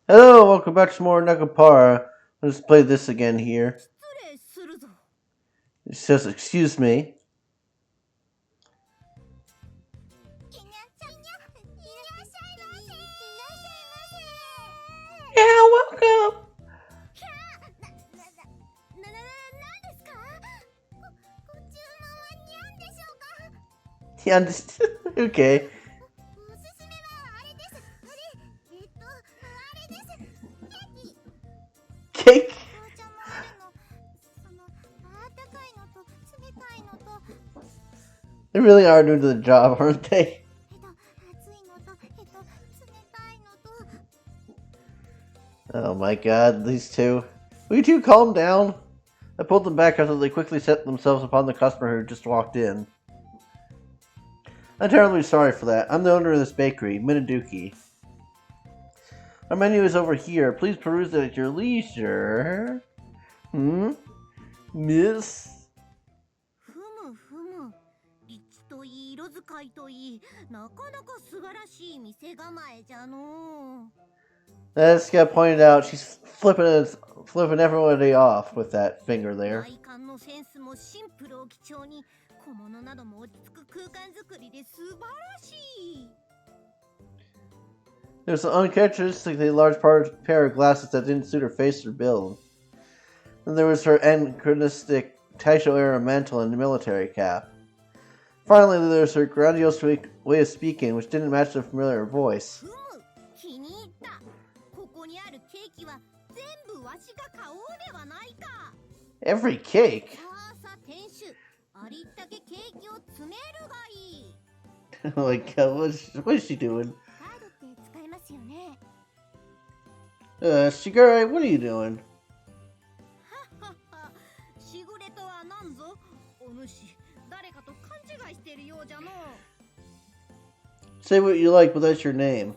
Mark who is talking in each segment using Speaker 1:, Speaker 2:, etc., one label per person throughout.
Speaker 1: Hello, welcome back to more Nekopara. Let's play this again here. It says, excuse me. Yeah, welcome. Yeah, okay. Cake? They really are new to the job, aren't they? Oh my god, these two. Will you two calm down? I pulled them back after they quickly set themselves upon the customer who just walked in. I'm terribly sorry for that. I'm the owner of this bakery, Minaduki. Our menu is over here. Please peruse it at your leisure. Miss? As got pointed out, she's flipping everybody off with that finger there. There's an uncharacteristically large pair of glasses that didn't suit her face or build. And there was her anachronistic Taisho-era mantle and military cap. Finally, there was her grandiose way of speaking, which didn't match the familiar voice. Every cake? Oh my god, what is she doing? Shigure, what are you doing? Say what you like, but that's your name.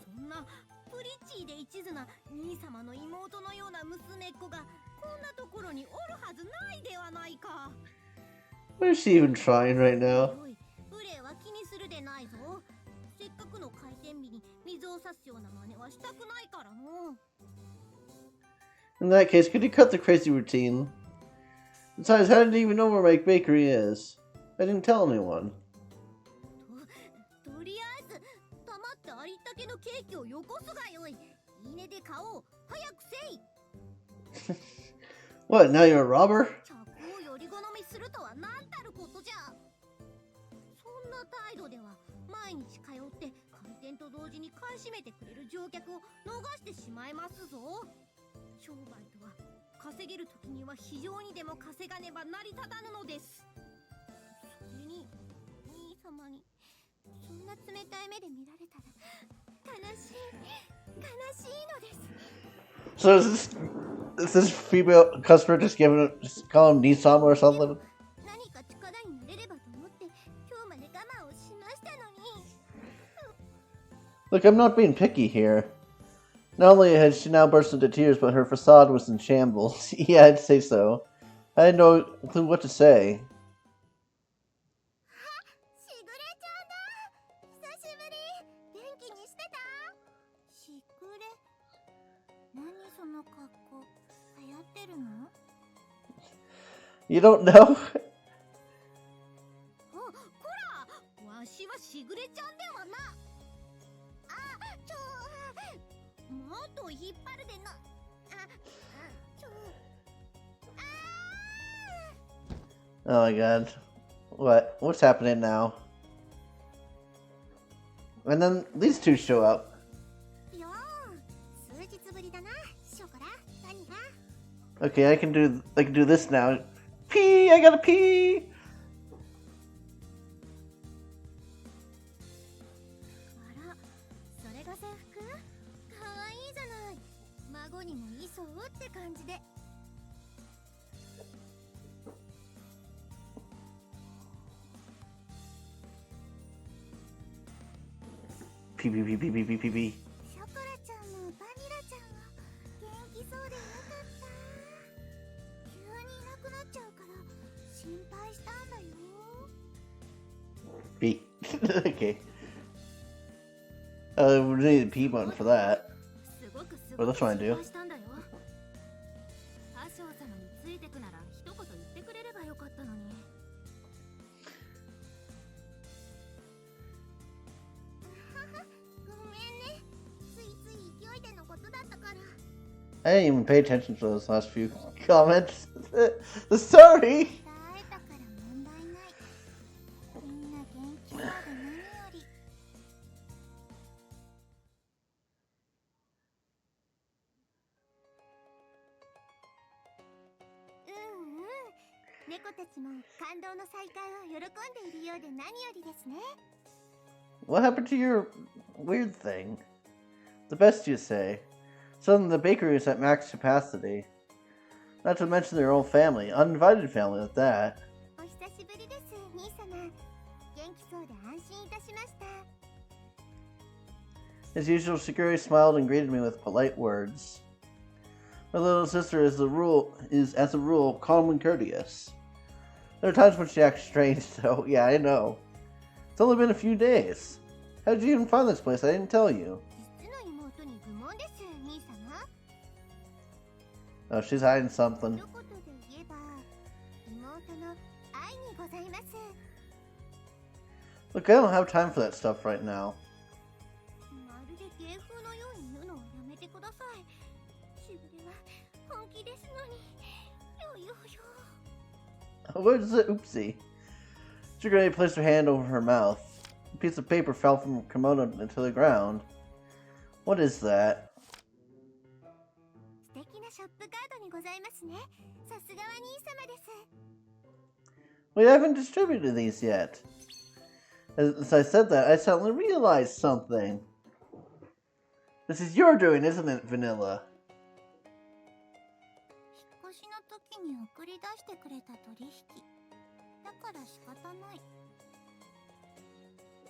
Speaker 1: What is she even trying right now? In that case, could you cut the crazy routine? Besides, how did you even know where my bakery is? I didn't tell anyone. What, now you're a robber? So is this female customer just call him Nisama or something? Look, I'm not being picky here. Not only had she now burst into tears, but her facade was in shambles. Yeah, I'd say so. I had no clue what to say. You don't know? Oh my god. What's happening now? And then these two show up. Okay, I can do this now. Pee! I gotta pee! Pee pee pee pee pee pee pee pee. Pee. Okay. We need a pee button for that. Well, that's what I do. I didn't even pay attention to those last few comments. Sorry! What happened to your weird thing? The best you say. Suddenly the bakery is at max capacity. Not to mention their old family, uninvited family at that. As usual, Shigure smiled and greeted me with polite words. My little sister is, as a rule, calm and courteous. There are times when she acts strange, though. Yeah, I know. It's only been a few days. How did you even find this place? I didn't tell you. Oh, she's hiding something. Look, I don't have time for that stuff right now. What is it? Oopsie. Shigure placed her hand over her mouth. A piece of paper fell from her kimono into the ground. What is that? We haven't distributed these yet. As I said that, I suddenly realized something. This is your doing, isn't it, Vanilla?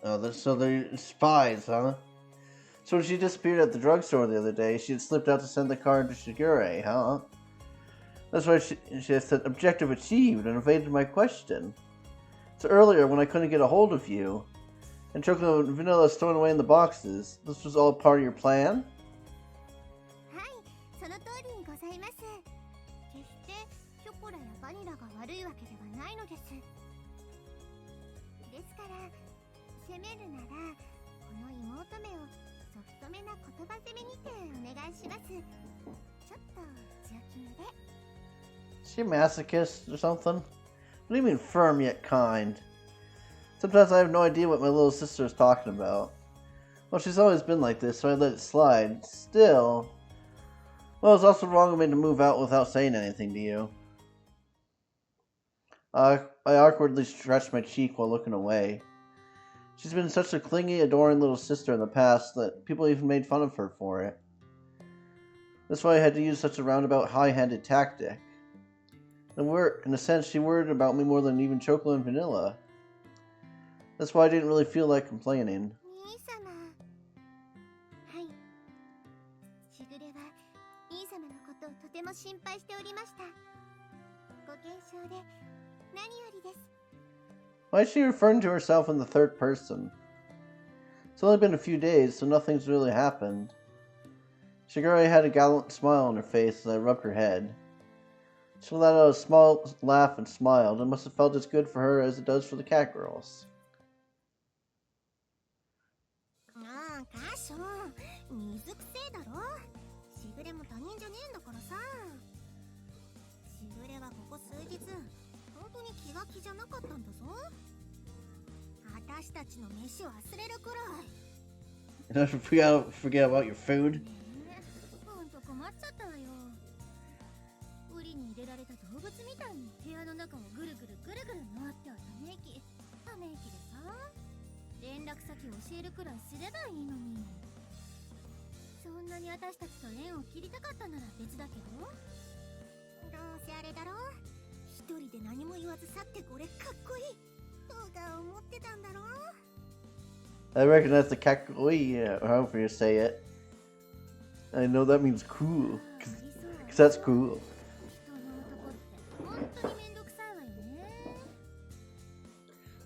Speaker 1: Oh, so they're spies, huh? So when she disappeared at the drugstore the other day, she had slipped out to send the card to Shigure, huh? That's why she had said objective achieved and evaded my question. So earlier, when I couldn't get a hold of you, and chocolate and vanilla thrown away in the boxes, this was all part of your plan? Is she a masochist or something? What do you mean firm yet kind? Sometimes I have no idea what my little sister is talking about. Well, she's always been like this, so I let it slide. Still... Well, it's also wrong of me to move out without saying anything to you. I awkwardly stretched my cheek while looking away. She's been such a clingy, adoring little sister in the past that people even made fun of her for it. That's why I had to use such a roundabout, high-handed tactic. In a sense, she worried about me more than even chocolate and vanilla. That's why I didn't really feel like complaining. Why is she referring to herself in the third person? It's only been a few days, so nothing's really happened. Shigure had a gallant smile on her face as I rubbed her head. She let out a small laugh and smiled. It must have felt as good for her as it does for the cat girls. Forget about your food. I recognize the kakoi, however you say it. I know that means cool, cause that's cool.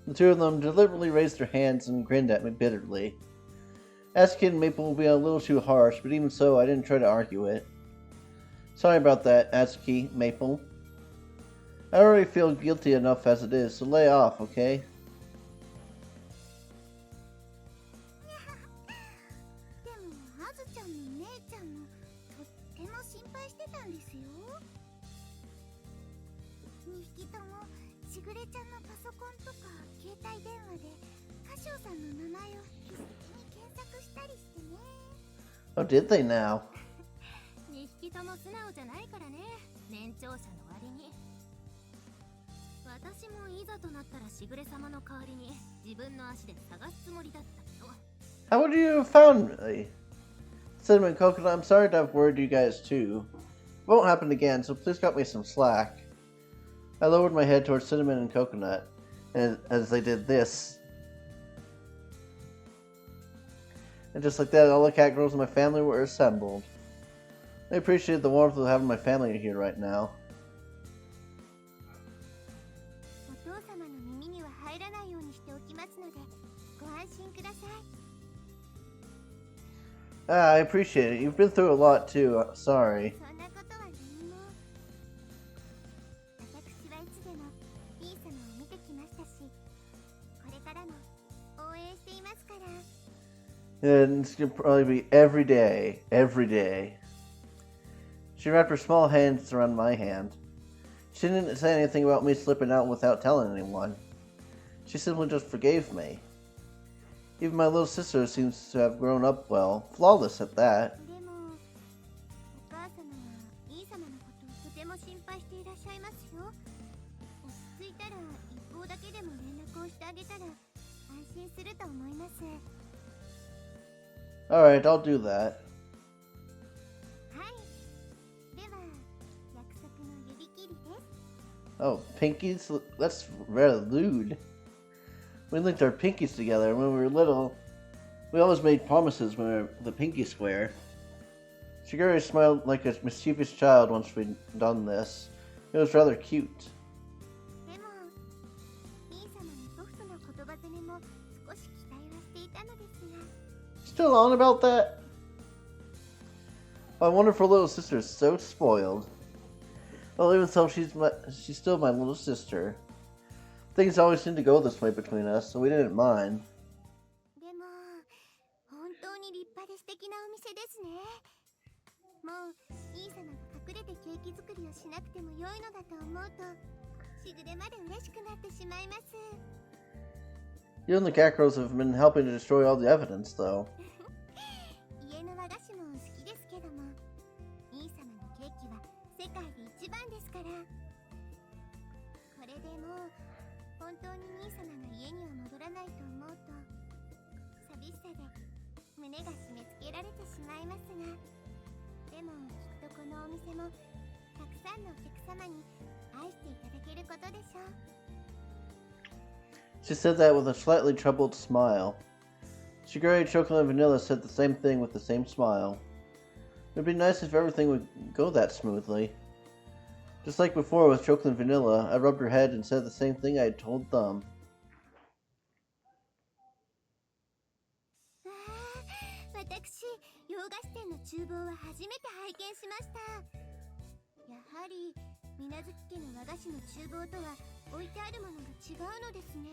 Speaker 1: The two of them deliberately raised their hands and grinned at me bitterly. Asking Maple will be a little too harsh, but even so, I didn't try to argue it. Sorry about that, Atsuki, Maple. I already feel guilty enough as it is, so lay off, okay?
Speaker 2: でもあずちゃんも姉ちゃんもとっても心配してたんですよ。2匹ともしぐれちゃんのパソコンとか携帯電話で歌唱さんの名前を必死に検索したりしてね。
Speaker 1: Oh, did they now?
Speaker 2: 2匹とも素直じゃないからね、年長者の割に。私もいざとなったらしぐれ様の代わりに自分の足で探すつもりだったけど。
Speaker 1: How would you have found me? Cinnamon Coconut, I'm sorry to have worried you guys too. It won't happen again, so please cut me some slack. I lowered my head towards Cinnamon and Coconut, and as they did this. And just like that, all the cat girls in my family were assembled. I appreciated the warmth of having my family here right now.
Speaker 2: お父様の耳には入らないようにしておきますのでご安心ください。
Speaker 1: Ah, I appreciate it. You've been through a lot too. Sorry.
Speaker 2: そんなことは何も。私はいつでも B 様を見てきましたし、これからも応援していますから。
Speaker 1: And it's gonna probably be every day. Every day. She wrapped her small hands around my hand. She didn't say anything about me slipping out without telling anyone. She simply just forgave me. Even my little sister seems to have grown up well, flawless at that.
Speaker 2: でもお母様は E 様のことをとても心配していらっしゃいますよ。落ち着いたら一方だけでも連絡をしてあげたら安心すると思います。
Speaker 1: Alright, I'll do that.
Speaker 2: はい。では約束の指切りです。
Speaker 1: Oh, pinkies? That's rather lewd. We linked our pinkies together when we were little. We always made promises when we were the pinky square. Shigure smiled like a mischievous child once we'd done this. It was rather cute.
Speaker 2: でも E 様の祖父の言葉攻めも少し期待はしていたのですが。
Speaker 1: Still on about that? My wonderful little sister is so spoiled. Well, even so, she's still my little sister. Things always seem to go this way between us, so we didn't mind.
Speaker 2: でも本当に立派で素敵なお店ですね。もう E 様が隠れてケーキ作りをしなくても良いのだと思うとしぐれまで嬉しくなってしまいます。
Speaker 1: You and the cat girls have been helping to destroy all the evidence, though.
Speaker 2: 家の和菓子も好きですけども E 様のケーキは世界で一番ですから。これでもう本当に E 様が家には戻らないと思うと寂しさで胸が締め付けられてしまいますが、でもきっとこのお店もたくさんのお客様に愛していただけることでしょう。
Speaker 1: She said that with a slightly troubled smile. Shigure, Chocolate, and Vanilla said the same thing with the same smile. It would be nice if everything would go that smoothly. Just like before with Chocolate and Vanilla, I rubbed her head and said the same thing I had told them.
Speaker 2: わあ、私洋菓子店の厨房は初めて拝見しました。やはり水無月家の和菓子の厨房とは置いてあるものが違うのですね。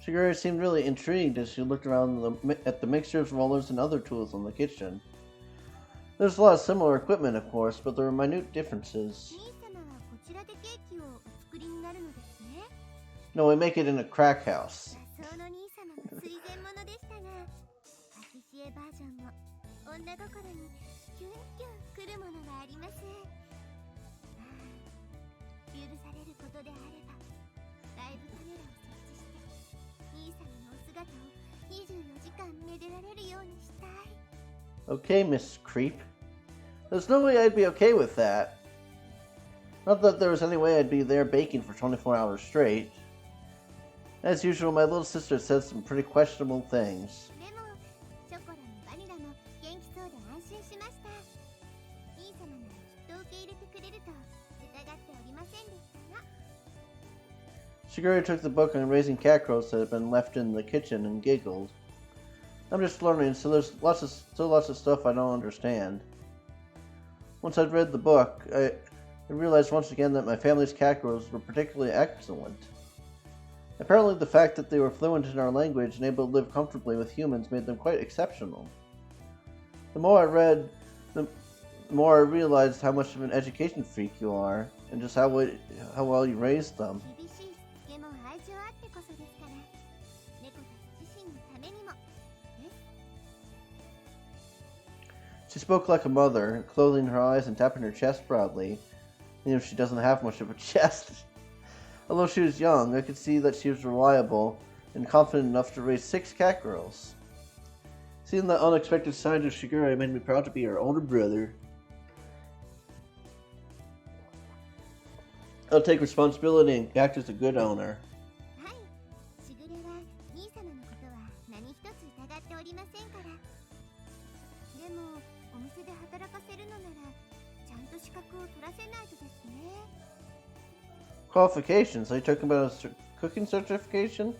Speaker 1: Shigure seemed really intrigued as she looked around at the mixers, rollers, and other tools in the kitchen. There's a lot of similar equipment, of course, but there are minute differences.
Speaker 2: 兄様はこちらでケーキをお作りになるのですね。
Speaker 1: No, we make it in a crack house.
Speaker 2: 和装の兄様も垂涎者でしたが、パティシエバージョンも女心にキュンキュンくるものがあります。まあ、許されることであればライブカメラを設置して兄様のお姿を24時間めでられるようにしたい。
Speaker 1: Okay, Miss Creep. There's no way I'd be okay with that. Not that there was any way I'd be there baking for 24 hours straight. As usual, my little sister said some pretty questionable things.
Speaker 2: でもショコラもバニラも元気そうで安心しました。兄様ならきっと受け入れてくれると疑っておりませんでしたが。
Speaker 1: Shigure took the book on raising cat crows that had been left in the kitchen and giggled. I'm just learning, so there's still lots of stuff I don't understand. Once I'd read the book, I realized once again that my family's cat crows were particularly excellent. Apparently the fact that they were fluent in our language and able to live comfortably with humans made them quite exceptional. The more I read, the more I realized how much of an education freak you are, and just how well you raised them. She spoke like a mother, closing her eyes and tapping her chest proudly, even if she doesn't have much of a chest. Although she was young, I could see that she was reliable and confident enough to raise 6 cat girls. Seeing the unexpected side of Shigure made me proud to be her older brother. I'll take responsibility and act as a good owner. Qualifications? Are you talking about a cooking certification?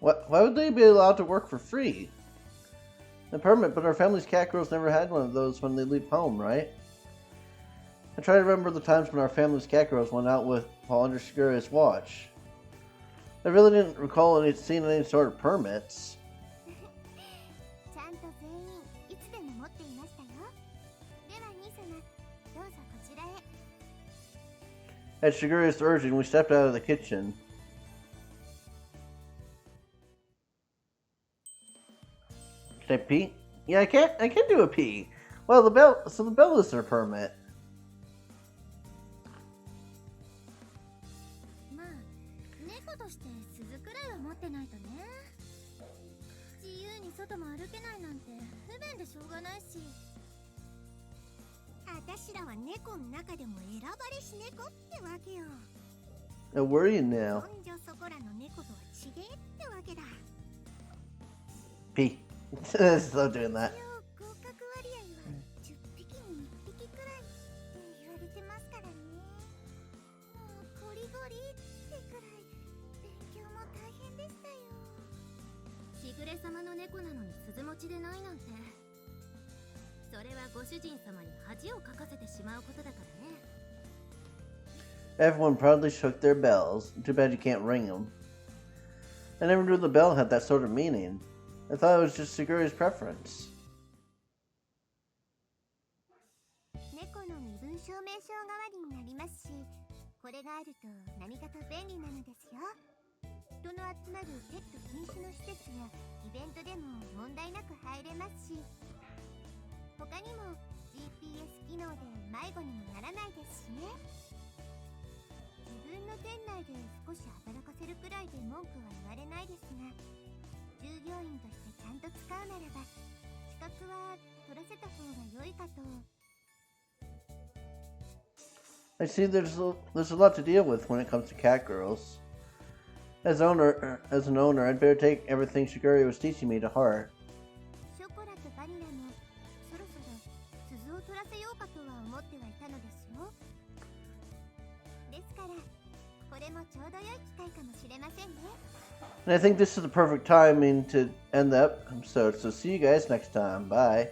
Speaker 1: Why would they be allowed to work for free? A permit, but our family's cat girls never had one of those when they leave home, right? I try to remember the times when our family's cat girls went out while under Shigure's watch. I really didn't recall seeing any sort of permits. At Shigure's urging, we stepped out of the kitchen. Can I pee? Yeah, I can do a pee. Well, the bell is their permit. Now, where are you now? Pee. Stop doing that. Everyone proudly shook their bells. Too bad you can't ring them. I never knew the bell had that sort of meaning. I thought it was just Shigure's preference. I see there's a lot to deal with when it comes to cat girls. As an owner, I'd better take everything Shigure was teaching me to heart. And I think this is the perfect timing to end the episode, so see you guys next time. Bye.